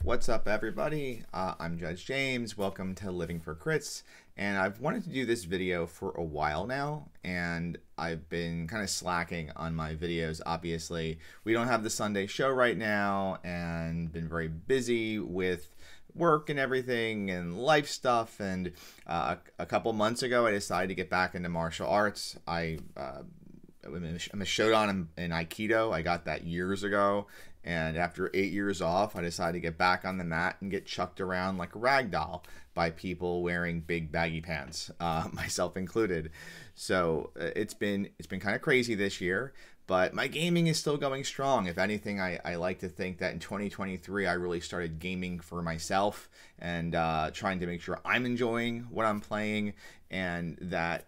What's up, everybody? I'm Judge James. Welcome to Living for Crits. And I've wanted to do this video for a while now, and I've been kind of slacking on my videos. Obviously, we don't have the Sunday show right now, and been very busy with work and everything and life stuff. And a couple months ago, I decided to get back into martial arts. I'm a Shodan in Aikido. I got that years ago. And after 8 years off, I decided to get back on the mat and get chucked around like a rag doll by people wearing big baggy pants, myself included. So it's been kind of crazy this year, but my gaming is still going strong. If anything, I like to think that in 2023, I really started gaming for myself and trying to make sure I'm enjoying what I'm playing, and that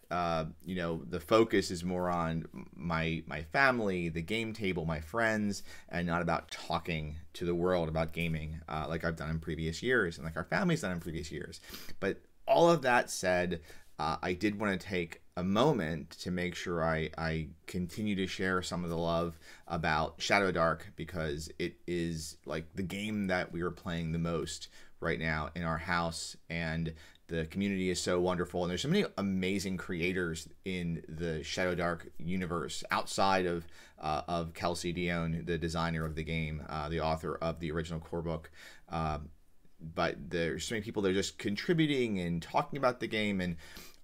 you know, the focus is more on my family, the game table, my friends, and not about talking to the world about gaming like I've done in previous years and like our family's done in previous years. But all of that said, I did want to take a moment to make sure I continue to share some of the love about Shadowdark, because it is like the game that we are playing the most right now in our house, and the community is so wonderful, and there's so many amazing creators in the Shadowdark universe outside of Kelsey Dion, the designer of the game, the author of the original core book. But there's so many people that are just contributing and talking about the game, and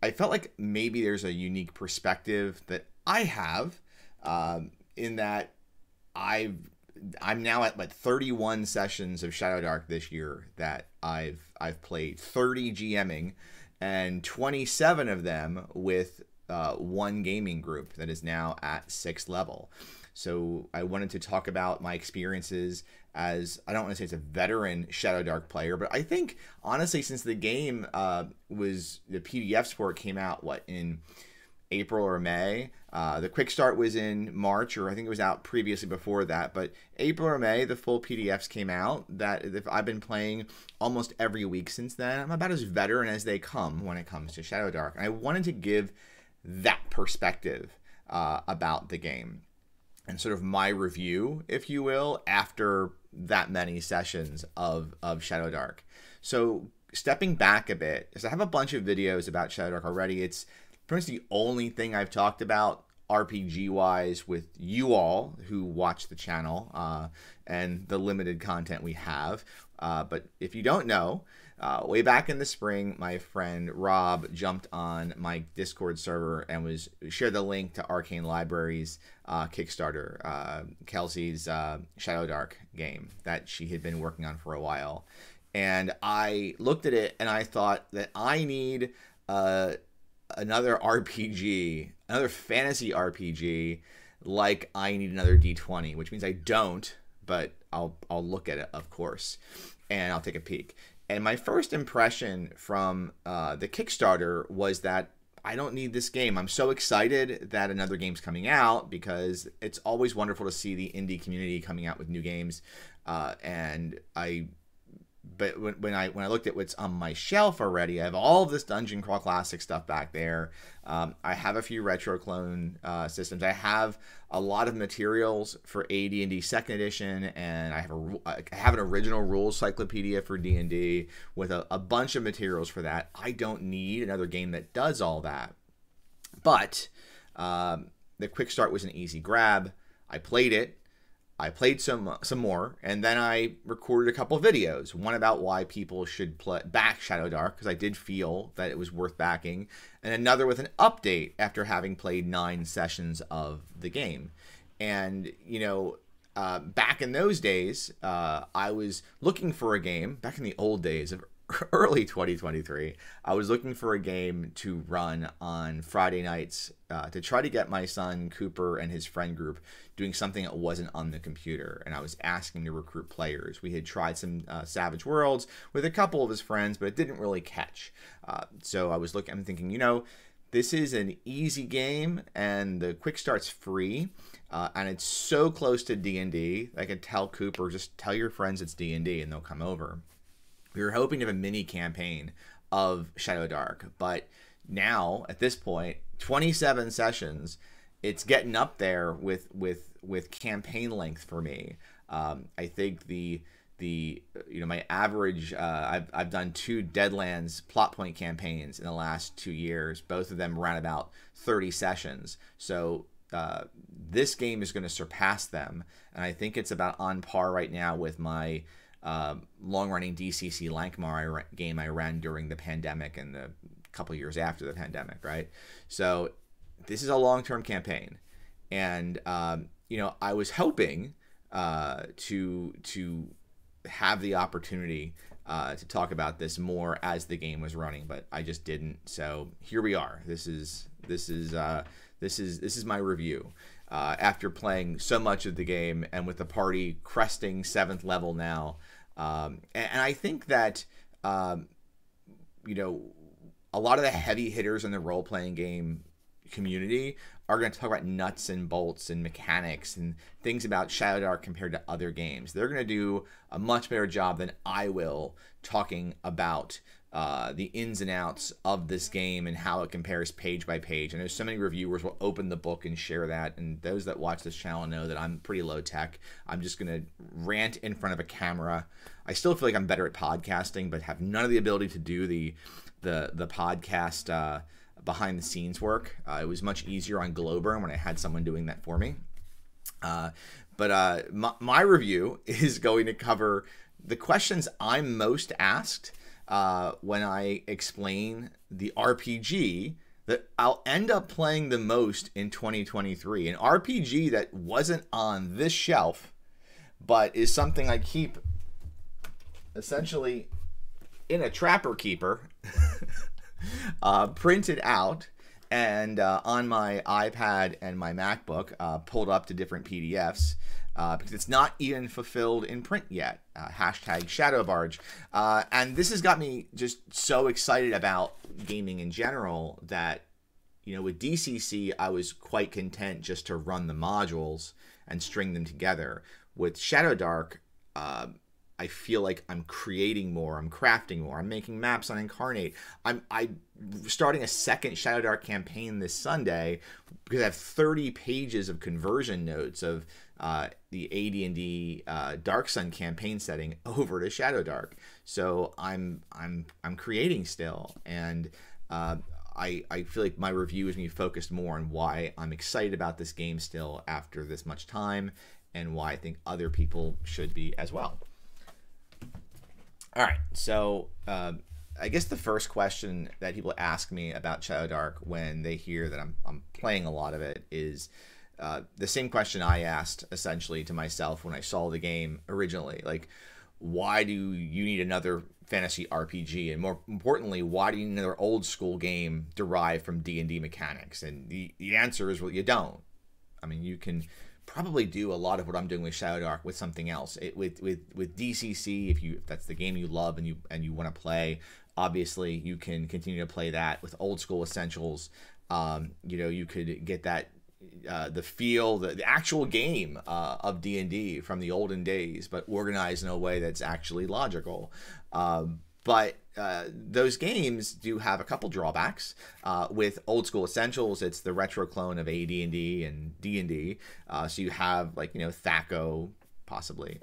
I felt like maybe there's a unique perspective that I have, in that I'm now at like 31 sessions of Shadowdark this year that I've played, 30 GMing, and 27 of them with one gaming group that is now at 6th level. So I wanted to talk about my experiences as, I don't want to say it's a veteran Shadowdark player, but I think honestly, since the game was, the PDFs for it came out, what, in April or May. The quick start was in March, or I think it was out previously before that, but April or May, the full PDFs came out. That I've been playing almost every week since then. I'm about as veteran as they come when it comes to Shadowdark. And I wanted to give that perspective about the game, and sort of my review, if you will, after that many sessions of Shadowdark. So stepping back a bit, because I have a bunch of videos about Shadowdark already. It's pretty much the only thing I've talked about RPG-wise with you all who watch the channel, and the limited content we have. But if you don't know, way back in the spring, my friend Rob jumped on my Discord server and shared the link to Arcane Library's Kickstarter, Kelsey's Shadowdark game that she had been working on for a while. And I looked at it and I thought that I need another RPG, another fantasy RPG, like I need another D20, which means I don't, but I'll look at it, of course, and I'll take a peek. And my first impression from the Kickstarter was that I don't need this game. I'm so excited that another game's coming out, because it's always wonderful to see the indie community coming out with new games. But when I looked at what's on my shelf already, I have all of this Dungeon Crawl Classic stuff back there. I have a few retro clone systems. I have a lot of materials for AD&D 2nd edition, and I have an original rules cyclopedia for D&D with a bunch of materials for that. I don't need another game that does all that. But the quick start was an easy grab. I played it. I played some more, and then I recorded a couple of videos. One about why people should back Shadowdark, because I did feel that it was worth backing, and another with an update after having played 9 sessions of the game. And, you know, back in those days, I was looking for a game, back in the old days of early 2023, I was looking for a game to run on Friday nights to try to get my son Cooper and his friend group doing something that wasn't on the computer. And I was asking to recruit players. We had tried some Savage Worlds with a couple of his friends, but it didn't really catch. So I'm thinking, you know, this is an easy game, and the quick start's free, and it's so close to D&D. I could tell Cooper, just tell your friends it's D&D and they'll come over. We were hoping to have a mini campaign of Shadowdark, but now at this point, 27 sessions, it's getting up there with campaign length for me. I think the my average, I've done 2 Deadlands plot point campaigns in the last 2 years. Both of them ran about 30 sessions. So this game is going to surpass them, and I think it's about on par right now with my long-running DCC Lankmar game I ran during the pandemic and the couple years after the pandemic, right? So this is a long-term campaign, and I was hoping to have the opportunity to talk about this more as the game was running, but I just didn't. So here we are. This is my review after playing so much of the game and with the party cresting 7th level now. And I think that a lot of the heavy hitters in the role-playing game community are going to talk about nuts and bolts and mechanics and things about Shadowdark compared to other games. They're going to do a much better job than I will talking about the ins and outs of this game and how it compares page by page. And there's so many reviewers will open the book and share that. And those that watch this channel know that I'm pretty low tech. I'm just going to rant in front of a camera. I still feel like I'm better at podcasting, but have none of the ability to do the podcast behind the scenes work. It was much easier on Glowburn when I had someone doing that for me. But my review is going to cover the questions I'm most asked when I explain the RPG that I'll end up playing the most in 2023. An RPG that wasn't on this shelf, but is something I keep essentially in a Trapper Keeper, printed out, and on my iPad and my MacBook, pulled up to different PDFs, because it's not even fulfilled in print yet. Hashtag Shadowbarge. And this has got me just so excited about gaming in general that, with DCC, I was quite content just to run the modules and string them together. With Shadowdark, I feel like I'm creating more, I'm crafting more, I'm making maps on Incarnate. I'm starting a second Shadowdark campaign this Sunday because I have 30 pages of conversion notes of the AD&D Dark Sun campaign setting over to Shadowdark. So I'm creating still, and I feel like my review is going to be focused more on why I'm excited about this game still after this much time, and why I think other people should be as well. All right, so I guess the first question that people ask me about Shadowdark when they hear that I'm playing a lot of it is the same question I asked essentially to myself when I saw the game originally. Like, why do you need another fantasy RPG? And more importantly, why do you need another old school game derived from D&D mechanics? And the answer is, well, you don't. I mean, you can probably do a lot of what I'm doing with Shadowdark with something else. With DCC, if that's the game you love and you want to play, obviously you can continue to play that. With old school essentials, you could get that the feel, the actual game of D&D from the olden days, but organized in a way that's actually logical. But those games do have a couple drawbacks. With old school essentials, it's the retro clone of AD&D and D&D. So you have, like, THAC0, possibly.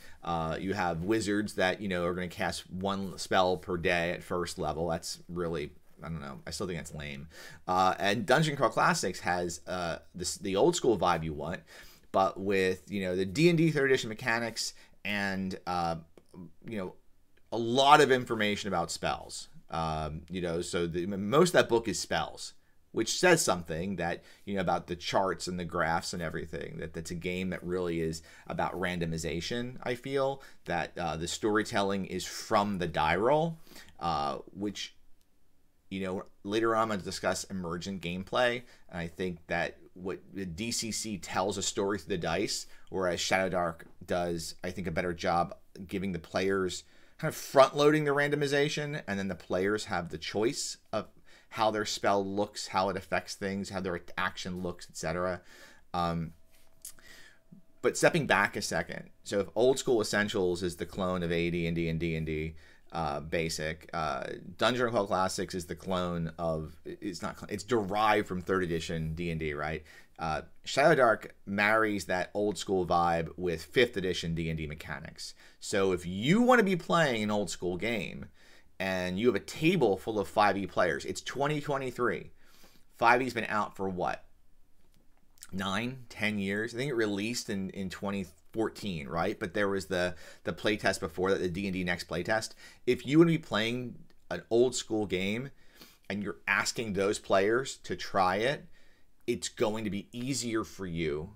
You have wizards that, are going to cast 1 spell per day at first level. That's really, I don't know, I still think that's lame. And Dungeon Crawl Classics has the old school vibe you want, but with, the D&D 3rd edition mechanics and, a lot of information about spells. So most of that book is spells, which says something that, about the charts and the graphs and everything, that's a game that really is about randomization. I feel that the storytelling is from the die roll, which, later on I'm going to discuss emergent gameplay. And I think that what the DCC tells a story through the dice, whereas Shadowdark does, I think, a better job giving the players kind of front-loading the randomization, and then the players have the choice of how their spell looks, how it affects things, how their action looks, etc. But stepping back a second, so if old school essentials is the clone of AD&D and D&D, basic. Dungeon Crawl Classics is the clone of, it's derived from 3rd edition D&D, right? Shadowdark marries that old school vibe with 5th edition D&D mechanics. So if you want to be playing an old school game and you have a table full of 5e players, it's 2023. 5e's been out for what? 9-10 years. I think it released in 2014, right? But there was the playtest before that, the D&D Next playtest. If you want to be playing an old school game and you're asking those players to try it, it's going to be easier for you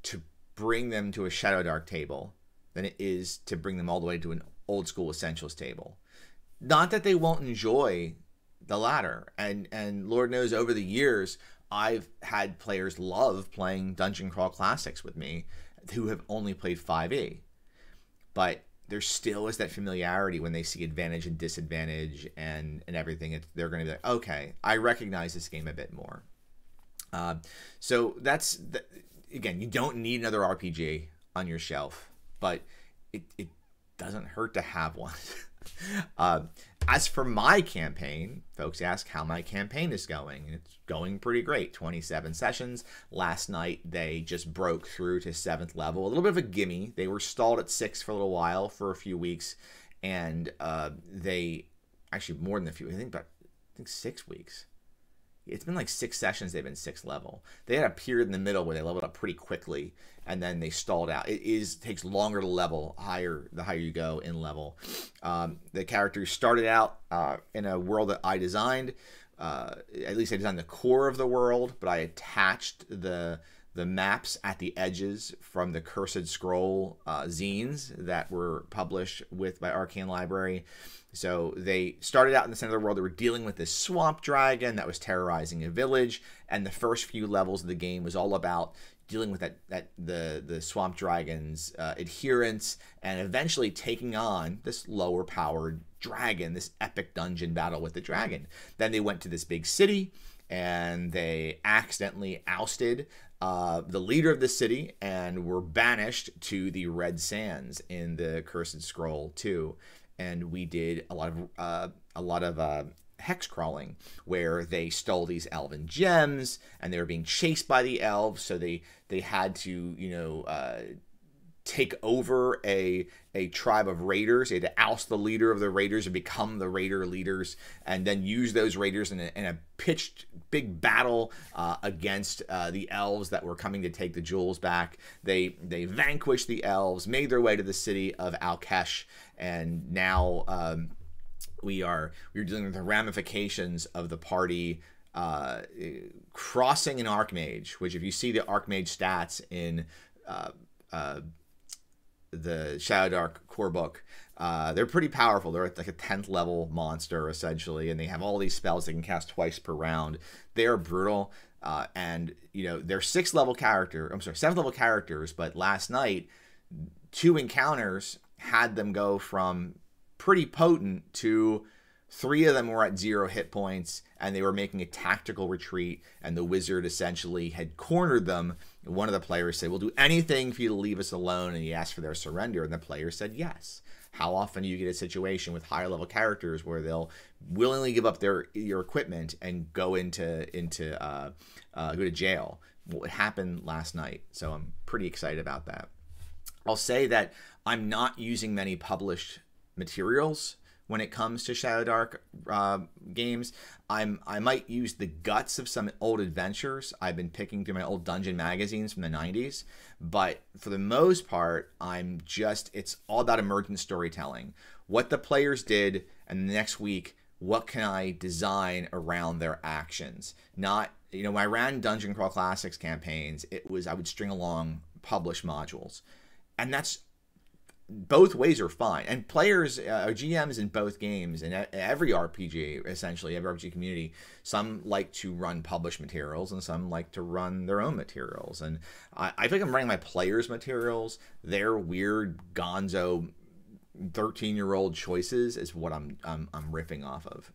to bring them to a Shadowdark table than it is to bring them all the way to an old school Essentials table. Not that they won't enjoy the latter. And Lord knows over the years, I've had players love playing Dungeon Crawl Classics with me who have only played 5e. But there still is that familiarity when they see advantage and disadvantage and everything. They're going to be like, okay, I recognize this game a bit more. So that's, again, you don't need another RPG on your shelf, but it doesn't hurt to have one. As for my campaign, folks ask how my campaign is going. It's going pretty great. 27 sessions. Last night, they just broke through to 7th level. A little bit of a gimme. They were stalled at 6 for a little while, for a few weeks. And they, actually more than a few, I think 6 weeks. It's been like 6 sessions they've been 6th level. They had a period in the middle where they leveled up pretty quickly, and then they stalled out. It takes longer to level higher the higher you go in level. The characters started out in a world that I designed. At least I designed the core of the world, but I attached the maps at the edges from the Cursed Scroll zines that were published by Arcane Library. So they started out in the center of the world. They were dealing with this swamp dragon that was terrorizing a village, and the first few levels of the game was all about dealing with the swamp dragon's adherents, and eventually taking on this lower powered dragon, this epic dungeon battle with the dragon. Then they went to this big city, and they accidentally ousted the leader of the city and were banished to the Red Sands in the Cursed Scroll 2. And we did a lot of hex crawling, where they stole these elven gems, and they were being chased by the elves. So they had to take over a tribe of raiders. They had to oust the leader of the raiders and become the raider leaders, and then use those raiders in a pitched big battle against the elves that were coming to take the jewels back. They vanquished the elves, made their way to the city of Alkesh, and now we're dealing with the ramifications of the party crossing an Archmage, which, if you see the Archmage stats in the Shadowdark core book, they're pretty powerful. They're like a 10th level monster, essentially, and they have all these spells they can cast twice per round. They are brutal, and they're 6th level character. I'm sorry, 7th level characters. But last night, 2 encounters had them go from pretty potent to 3 of them were at 0 hit points, and they were making a tactical retreat, and the wizard essentially had cornered them. One of the players said, "We'll do anything for you to leave us alone," and he asked for their surrender, and the player said yes. How often do you get a situation with higher level characters where they'll willingly give up your equipment and go go to jail? Well, it happened last night, so I'm pretty excited about that. I'll say that I'm not using many published materials when it comes to Shadowdark games. I might use the guts of some old adventures I've been picking through my old dungeon magazines from the 90s, but for the most part, it's all about emergent storytelling. What the players did, and the next week, what can I design around their actions? Not, when I ran Dungeon Crawl Classics campaigns, I would string along published modules, and that's, both ways are fine. And players, GMs in both games, and every RPG, essentially, every RPG community, some like to run published materials and some like to run their own materials. And I think I'm running my players' materials. Their weird gonzo 13-year-old choices is what I'm riffing off of.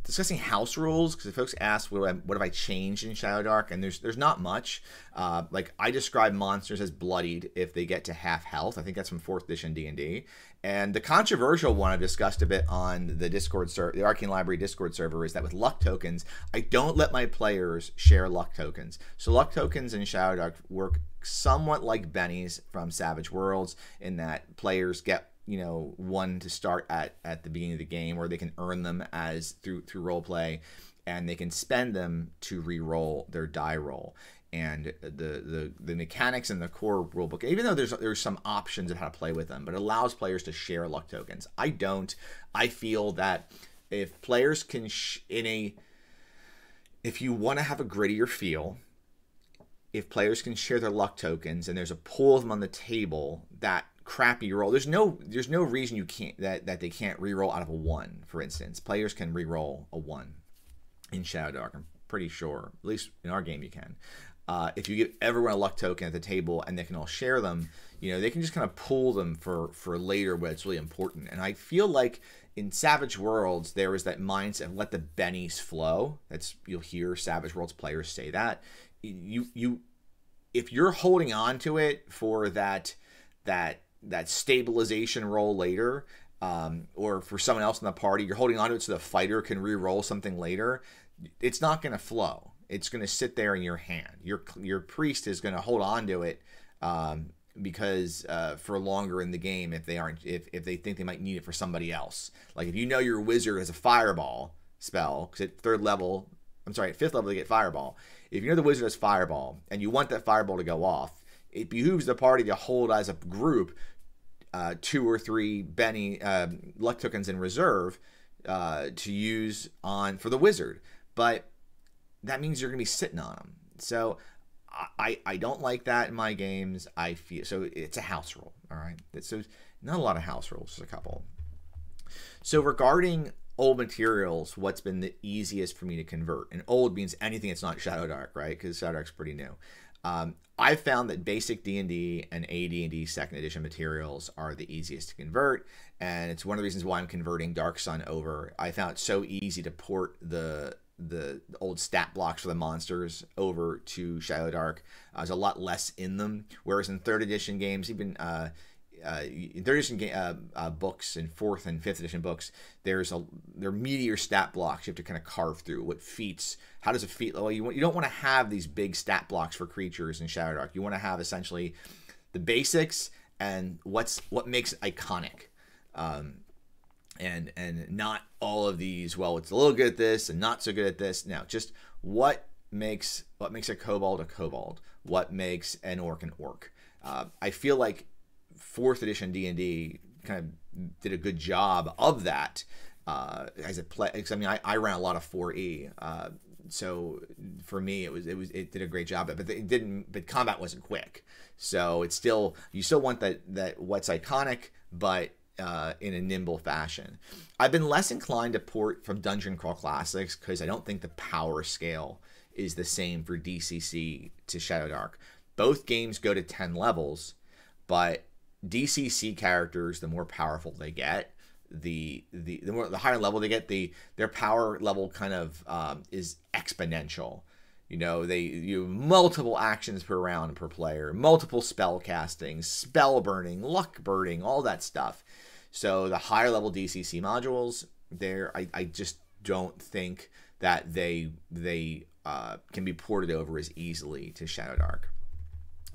discussing house rules, because folks ask what have I changed in Shadowdark, and there's not much. Like, I describe monsters as bloodied if they get to half health. I think that's from 4th edition D&D. And the controversial one I've discussed a bit on the Discord server, the Arcane Library Discord server, is that with luck tokens, I don't let my players share luck tokens. So luck tokens in Shadowdark work somewhat like bennies from Savage Worlds, in that players get, you know, one to start at the beginning of the game, or they can earn them as through role play, and they can spend them to re-roll their die roll. And the mechanics in the core rulebook, even though there's some options of how to play with them, but it allows players to share luck tokens. I don't. I feel that if players can if you want to have a grittier feel, if players can share their luck tokens and there's a pool of them on the table, that crappy roll, there's no reason you can't that they can't re-roll out of a 1, for instance. Players can re-roll a 1 in Shadowdark. I'm pretty sure, at least in our game, you can. If you give everyone a luck token at the table and they can all share them, you know, they can just kind of pool them for later when it's really important. And I feel like in Savage Worlds, there is that mindset of let the bennies flow. You'll hear Savage Worlds players say that. If you're holding on to it for that stabilization roll later, or for someone else in the party, you're holding on to it so the fighter can re-roll something later, it's not going to flow. It's going to sit there in your hand. Your priest is going to hold on to it because for longer in the game, if they think they might need it for somebody else. Like, if you know your wizard has a fireball spell, because at 5th level they get fireball. If you know the wizard has fireball and you want that fireball to go off, it behooves the party to hold as a group 2 or 3 Benny luck tokens in reserve to use for the wizard. But that means you're going to be sitting on them. So I don't like that in my games. I feel so it's a house rule. All right. So not a lot of house rules, just a couple. So regarding old materials, what's been the easiest for me to convert? And old means anything that's not Shadowdark, right? Because Shadowdark's pretty new. I found that basic D&D and AD&D 2nd edition materials are the easiest to convert, and it's one of the reasons why I'm converting Dark Sun over. I found it so easy to port the old stat blocks for the monsters over to Shadowdark. There's a lot less in them, whereas in 3rd edition games, even in 3rd edition books and 4th and 5th edition books, there are meatier stat blocks you have to kind of carve through. What feats? How does a feat? Well, you don't want to have these big stat blocks for creatures in Shadowdark. You want to have essentially the basics and what makes it iconic, and not all of these. Well, it's a little good at this and not so good at this. No, just what makes a kobold a kobold. What makes an orc an orc. I feel like 4th edition D&D kind of did a good job of that as it play. I mean, I ran a lot of 4E, so for me it did a great job. But it didn't. But combat wasn't quick, so you still want that what's iconic, but in a nimble fashion. I've been less inclined to port from Dungeon Crawl Classics because I don't think the power scale is the same for DCC to Shadowdark. Both games go to 10 levels, but DCC characters, the more powerful they get, the higher level they get, their power level kind of is exponential. You know, you have multiple actions per round per player, multiple spell casting, spell burning, luck burning, all that stuff. So the higher level DCC modules, I just don't think that they can be ported over as easily to Shadowdark.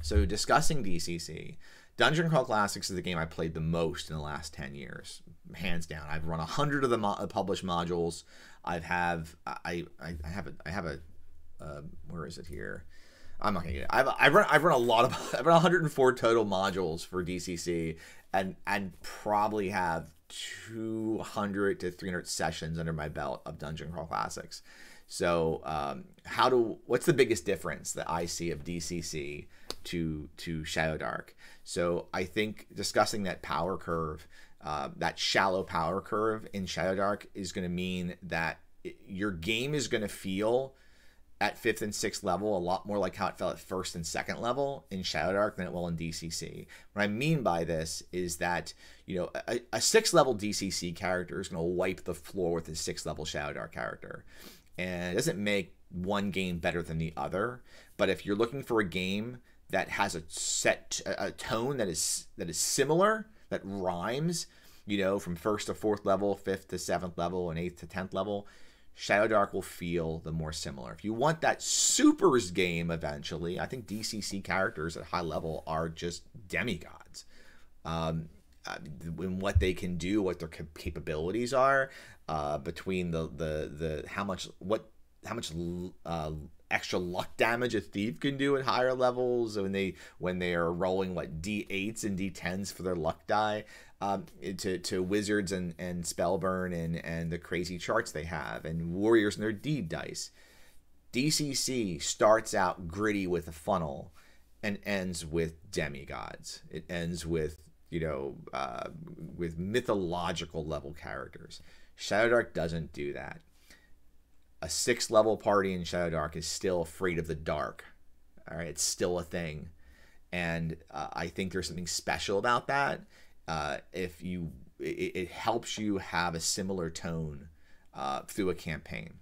So discussing DCC, Dungeon Crawl Classics is the game I played the most in the last 10 years, hands down. I've run 100 of the published modules. I have where is it here? I'm not gonna get it. I've run a lot of. I've run 104 total modules for DCC, and probably have 200 to 300 sessions under my belt of Dungeon Crawl Classics. So what's the biggest difference that I see of DCC to Shadowdark? So I think discussing that power curve, that shallow power curve in Shadowdark, is going to mean that your game is going to feel at 5th and 6th level, a lot more like how it felt at 1st and 2nd level in Shadowdark than it will in DCC. What I mean by this is that, you know, a 6th level DCC character is going to wipe the floor with his 6th level Shadowdark character. And it doesn't make one game better than the other. But if you're looking for a game that has a tone that is similar, that rhymes, you know, from 1st to 4th level, 5th to 7th level, and 8th to 10th level, Shadowdark will feel the more similar. If you want that supers game eventually, I think DCC characters at high level are just demigods. In what they can do, what their capabilities are, between how much extra luck damage a thief can do at higher levels when they are rolling D8s and D10s for their luck die, to wizards and spellburn and the crazy charts they have, and warriors and their deed dice. DCC starts out gritty with a funnel and ends with demigods. It ends with, you know, with mythological level characters. Shadowdark doesn't do that. A 6th level party in Shadowdark is still afraid of the dark. All right, it's still a thing, and I think there's something special about that. It helps you have a similar tone through a campaign.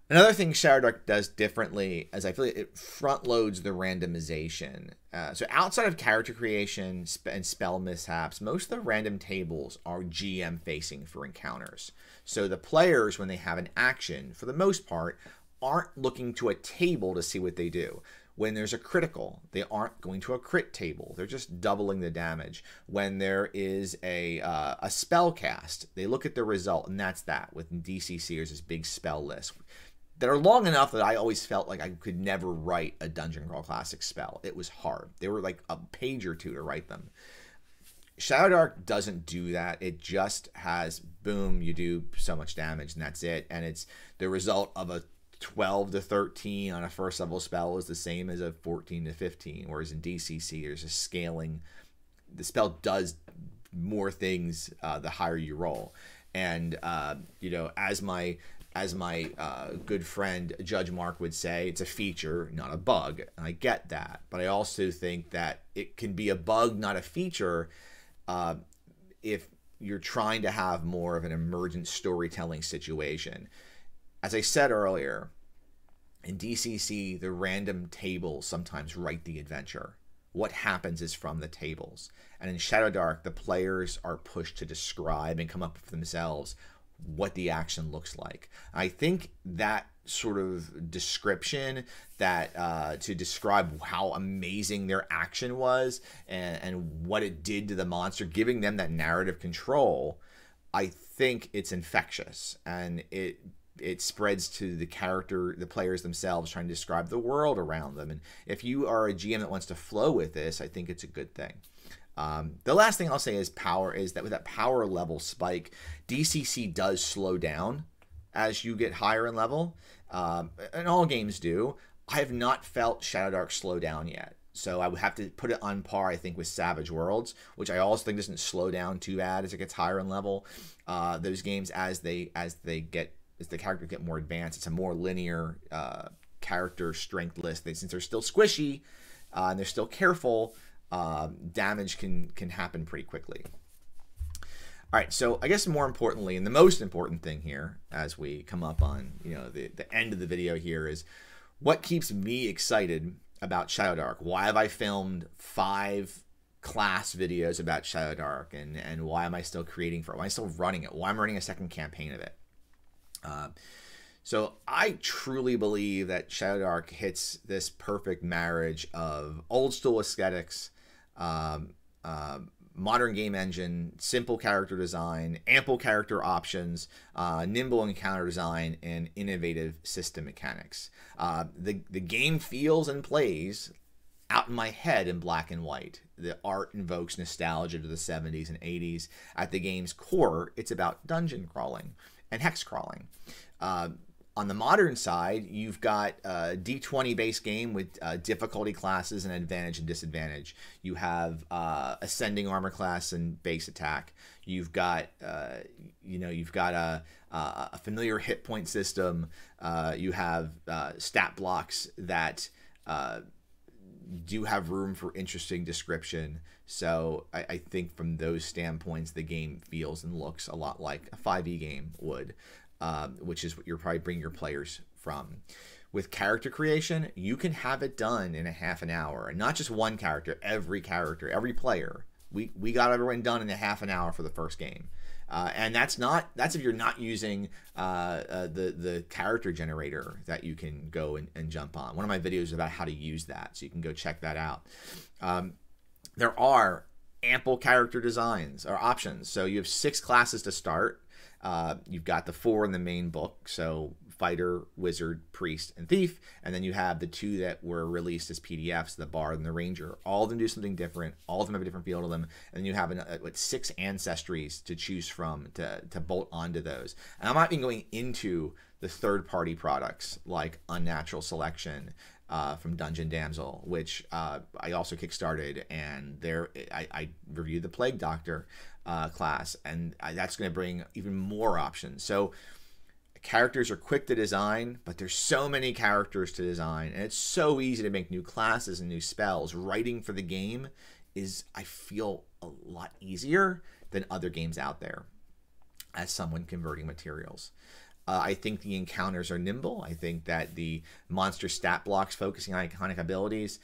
Another thing Shadowdark does differently is I feel like it front loads the randomization. So outside of character creation and spell mishaps, most of the random tables are GM facing for encounters. So the players, when they have an action, for the most part, aren't looking to a table to see what they do. When there's a critical, they aren't going to a crit table. They're just doubling the damage. When there is a spell cast, they look at the result, and that's that. With DCC, there's this big spell list that are long enough that I always felt like I could never write a Dungeon Crawl Classic spell. It was hard. They were like a page or two to write them. Shadowdark doesn't do that. It just has, boom, you do so much damage, and that's it. And it's the result of a 12 to 13 on a 1st level spell is the same as a 14 to 15, whereas in DCC there's a scaling. The spell does more things the higher you roll. And you know, as my good friend Judge Mark would say, it's a feature, not a bug. And I get that, but I also think that it can be a bug, not a feature, if you're trying to have more of an emergent storytelling situation. As I said earlier, in DCC, the random tables sometimes write the adventure. What happens is from the tables. And in Shadowdark, the players are pushed to describe and come up with themselves what the action looks like. I think that sort of description, that to describe how amazing their action was and what it did to the monster, giving them that narrative control, I think it's infectious, and it spreads to the players themselves, trying to describe the world around them. And if you are a GM that wants to flow with this, I think it's a good thing. The last thing I'll say is that with that power level spike, DCC does slow down as you get higher in level, and all games do. I have not felt Shadowdark slow down yet, so I would have to put it on par, I think, with Savage Worlds, which I also think doesn't slow down too bad as it gets higher in level. Those games, as the characters get more advanced, it's a more linear character strength list. Since they're still squishy and they're still careful, damage can happen pretty quickly. All right, so I guess more importantly, and the most important thing here, as we come up on, you know, the end of the video here, is what keeps me excited about Shadowdark. Why have I filmed 5 class videos about Shadowdark, and why am I still creating for it? Why am I still running it? Why am I running a second campaign of it? So I truly believe that Shadowdark hits this perfect marriage of old school aesthetics, modern game engine, simple character design, ample character options, nimble encounter design, and innovative system mechanics. The game feels and plays out in my head in black and white. The art invokes nostalgia to the 70s and 80s. At the game's core, it's about dungeon crawling and hex crawling. On the modern side, you've got a D20 base game with difficulty classes and advantage and disadvantage. You have ascending armor class and base attack. You've got you've got a familiar hit point system. You have stat blocks that do have room for interesting description. So I think from those standpoints, the game feels and looks a lot like a 5e game would. Which is what you're probably bringing your players from. With character creation, you can have it done in a half an hour, and not just one character, every player. We got everyone done in a half an hour for the first game, and that's if you're not using the character generator that you can go and jump on. One of my videos is about how to use that, so you can go check that out. There are ample character designs or options, so you have 6 classes to start. You've got the 4 in the main book, so fighter, wizard, priest, and thief, and then you have the 2 that were released as PDFs, the bard and the ranger. All of them do something different. All of them have a different feel to them, and then you have 6 ancestries to choose from to bolt onto those. And I'm not even going into the third-party products like Unnatural Selection from Dungeon Damsel, which I also kickstarted, and I reviewed the Plague Doctor class, and that's going to bring even more options. So characters are quick to design, but there's so many characters to design, and it's so easy to make new classes and new spells. Writing for the game is, I feel, a lot easier than other games out there as someone converting materials. I think the encounters are nimble. I think that the monster stat blocks focusing on iconic abilities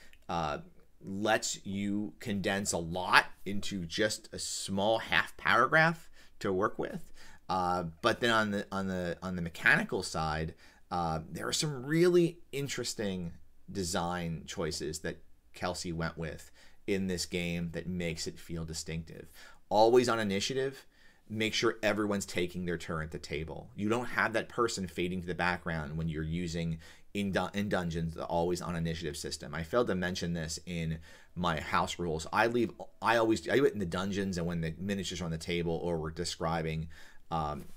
lets you condense a lot into just a small half paragraph to work with. But then on the mechanical side, there are some really interesting design choices that Kelsey went with in this game that makes it feel distinctive. Always on initiative. Make sure everyone's taking their turn at the table. You don't have that person fading to the background when you're using in dungeons the always on initiative system. I failed to mention this in my house rules. I do it in the dungeons and when the miniatures are on the table or we're describing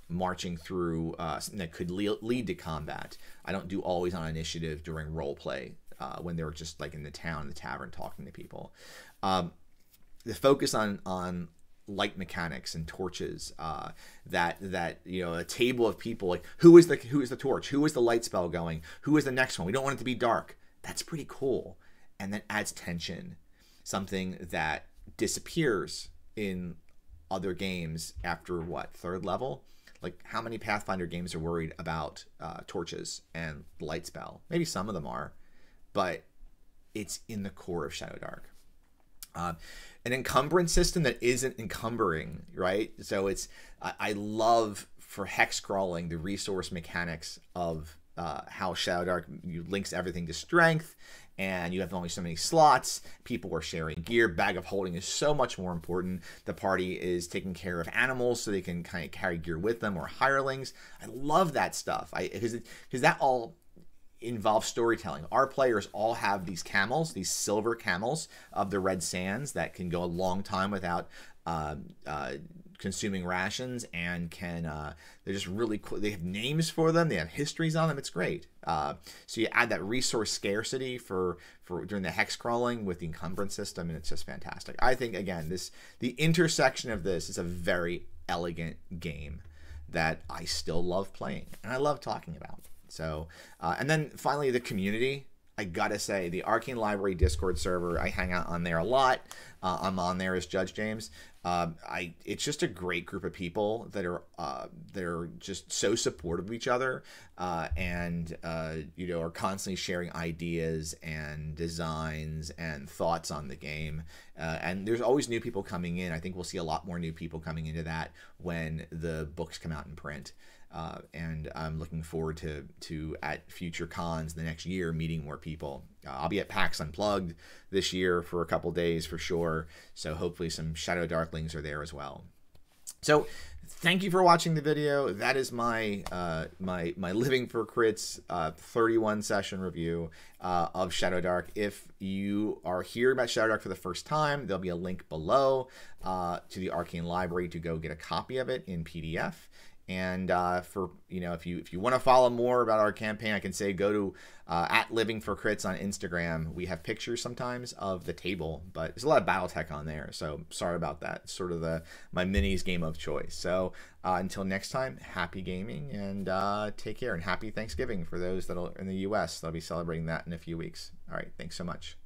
marching through something that could lead to combat. I don't do always on initiative during role play when they're just like in the town, the tavern, talking to people. The focus on light mechanics and torches, that a table of people, like who is the torch, who is the light spell going, who is the next one. We don't want it to be dark. That's pretty cool, and that adds tension, something that disappears in other games after what, 3rd level. Like, how many Pathfinder games are worried about torches and light spell? Maybe some of them are, but it's in the core of Shadowdark. An encumbrance system that isn't encumbering, right? So I love, for hex crawling, the resource mechanics of how Shadowdark links everything to strength, and you have only so many slots. People are sharing gear. Bag of holding is so much more important. The party is taking care of animals so they can kind of carry gear with them, or hirelings. I love that stuff. Because that all involves storytelling. Our players all have these camels, these silver camels of the Red Sands that can go a long time without consuming rations, and they're just really cool. They have names for them. They have histories on them. It's great. So you add that resource scarcity for during the hex crawling with the encumbrance system, and it's just fantastic. I think, again, the intersection of this is a very elegant game that I still love playing and I love talking about. So, and then finally, the community. I gotta say, the Arcane Library Discord server, I hang out on there a lot. I'm on there as Judge James. It's just a great group of people that are just so supportive of each other, and are constantly sharing ideas and designs and thoughts on the game. And there's always new people coming in. I think we'll see a lot more new people coming into that when the books come out in print. And I'm looking forward to at future cons the next year meeting more people. I'll be at PAX Unplugged this year for a couple days for sure. So hopefully some Shadow Darklings are there as well. So thank you for watching the video. That is my my Living for Crits 31 session review of Shadowdark. If you are here about Shadowdark for the first time, there'll be a link below to the Arcane Library to go get a copy of it in PDF. And for if you want to follow more about our campaign, I can say go to at Living for Crits on Instagram. We have pictures sometimes of the table, but there's a lot of BattleTech on there, so sorry about that. It's sort of my minis game of choice. So until next time, happy gaming and take care, and happy Thanksgiving for those that are in the U.S. They'll be celebrating that in a few weeks. All right, thanks so much.